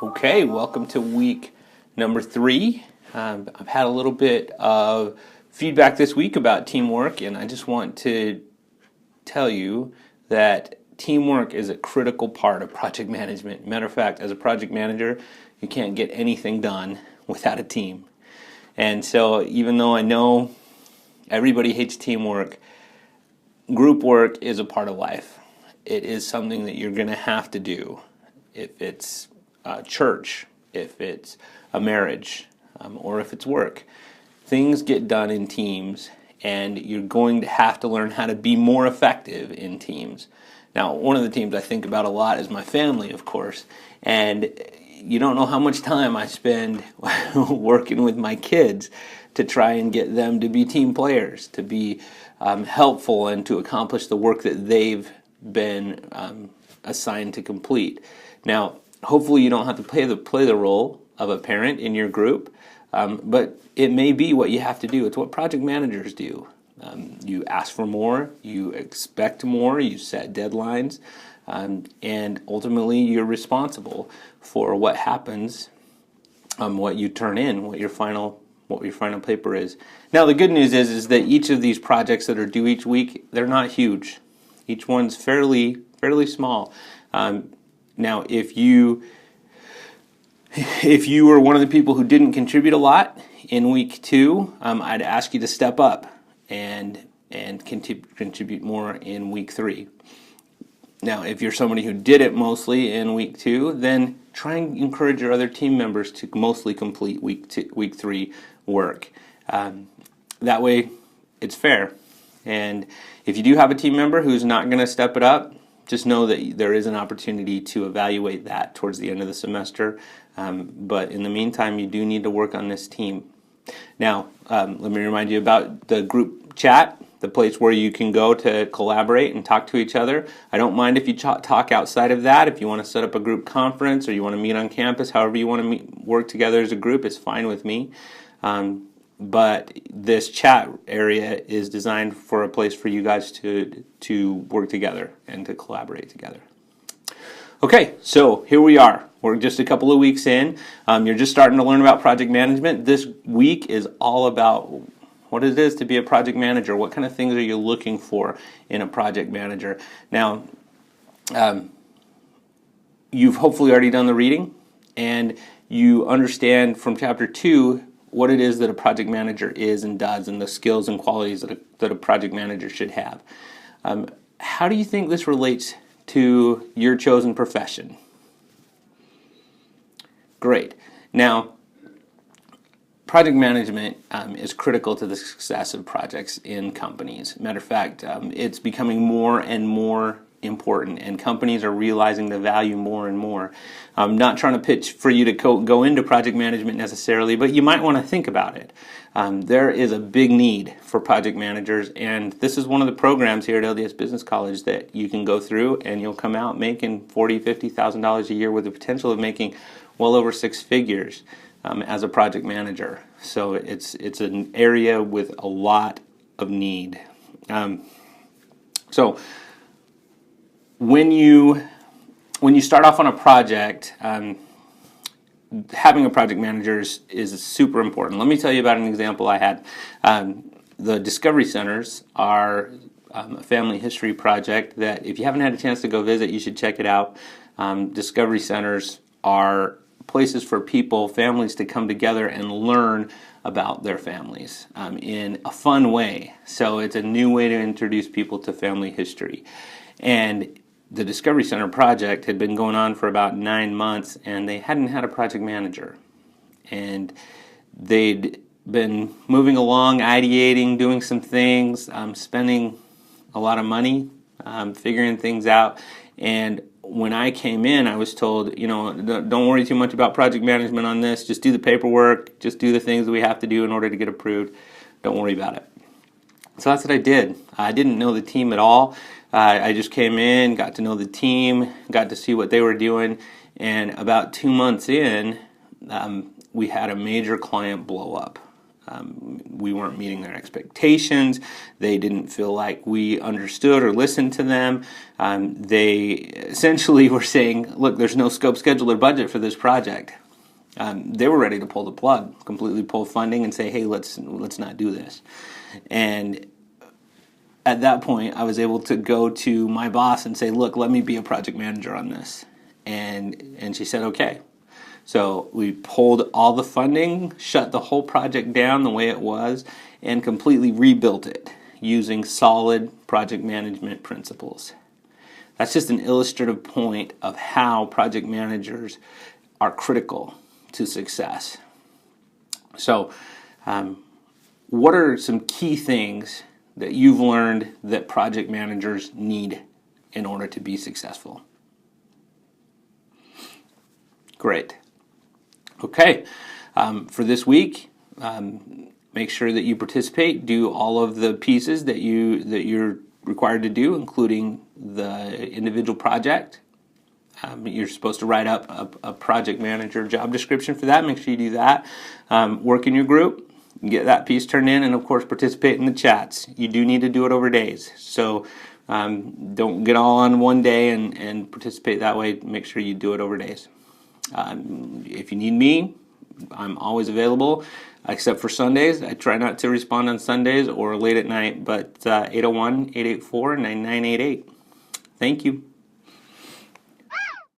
Okay, welcome to week number 3. I've had a little bit of feedback this week about teamwork, and I just want to tell you that teamwork is a critical part of project management. Matter of fact, as a project manager, you can't get anything done without a team. And so even though I know everybody hates teamwork, group work is a part of life. It is something that you're going to have to do if it's church, if it's a marriage, or if it's work. Things get done in teams, and you're going to have to learn how to be more effective in teams. Now, one of the teams I think about a lot is my family, of course, and you don't know how much time I spend working with my kids to try and get them to be team players, to be helpful, and to accomplish the work that they've been assigned to complete. Now, hopefully you don't have to play the role of a parent in your group, but it may be what you have to do. It's what project managers do. You ask for more, you expect more, you set deadlines, and ultimately you're responsible for what happens, what you turn in, what your final paper is. Now the good news is that each of these projects that are due each week, they're not huge. Each one's fairly small. Now, if you were one of the people who didn't contribute a lot in week 2, I'd ask you to step up and contribute more in week 3. Now, if you're somebody who did it mostly in week 2, then try and encourage your other team members to mostly complete week 3 work. That way, it's fair. And if you do have a team member who's not going to step it up, just know that there is an opportunity to evaluate that towards the end of the semester. But in the meantime, you do need to work on this team. Now, let me remind you about the group chat, the place where you can go to collaborate and talk to each other. I don't mind if you talk outside of that. If you want to set up a group conference or you want to meet on campus, however you want to work together as a group, it's fine with me. But this chat area is designed for a place for you guys to work together and to collaborate together. Okay, so here we are. We're just a couple of weeks in. You're just starting to learn about project management. This week is all about what it is to be a project manager. What kind of things are you looking for in a project manager? Now, you've hopefully already done the reading, and you understand from chapter 2 what it is that a project manager is and does, and the skills and qualities that a project manager should have. How do you think this relates to your chosen profession? Great. Now, project management is critical to the success of projects in companies. Matter of fact, it's becoming more and more important, and companies are realizing the value more and more. I'm not trying to pitch for you to go into project management necessarily, but you might want to think about it. There is a big need for project managers, and this is one of the programs here at LDS Business College that you can go through, and you'll come out making $40,000, $50,000 a year with the potential of making well over 6 figures as a project manager. So it's an area with a lot of need. So when you start off on a project, having a project manager is super important. Let me tell you about an example I had. The Discovery Centers are a family history project that if you haven't had a chance to go visit, you should check it out. Discovery Centers are places for families to come together and learn about their families in a fun way. So it's a new way to introduce people to family history. And the Discovery Center project had been going on for about 9 months, and they hadn't had a project manager. And they'd been moving along, ideating, doing some things, spending a lot of money, figuring things out. And when I came in, I was told, don't worry too much about project management on this. Just do the paperwork. Just do the things that we have to do in order to get approved. Don't worry about it. So that's what I did. I didn't know the team at all. I just came in, got to know the team, got to see what they were doing, and about 2 months in, we had a major client blow up. We weren't meeting their expectations. They didn't feel like we understood or listened to them. They essentially were saying, look, there's no scope, schedule, or budget for this project. They were ready to pull the plug, completely pull funding and say, hey, let's not do this. And at that point, I was able to go to my boss and say, look, let me be a project manager on this. And she said, okay. So we pulled all the funding, shut the whole project down the way it was, and completely rebuilt it using solid project management principles. That's just an illustrative point of how project managers are critical to success. So, what are some key things that you've learned that project managers need in order to be successful? Great. Okay, for this week, make sure that you participate. Do all of the pieces that you're required to do, including the individual project. You're supposed to write up a project manager job description for that. Make sure you do that. Work in your group, get that piece turned in, and of course participate in the chats. You do need to do it over days. So don't get all on one day and participate that way. Make sure you do it over days. If you need me, I'm always available, except for Sundays. I try not to respond on Sundays or late at night, but 801-884-9988. Thank you.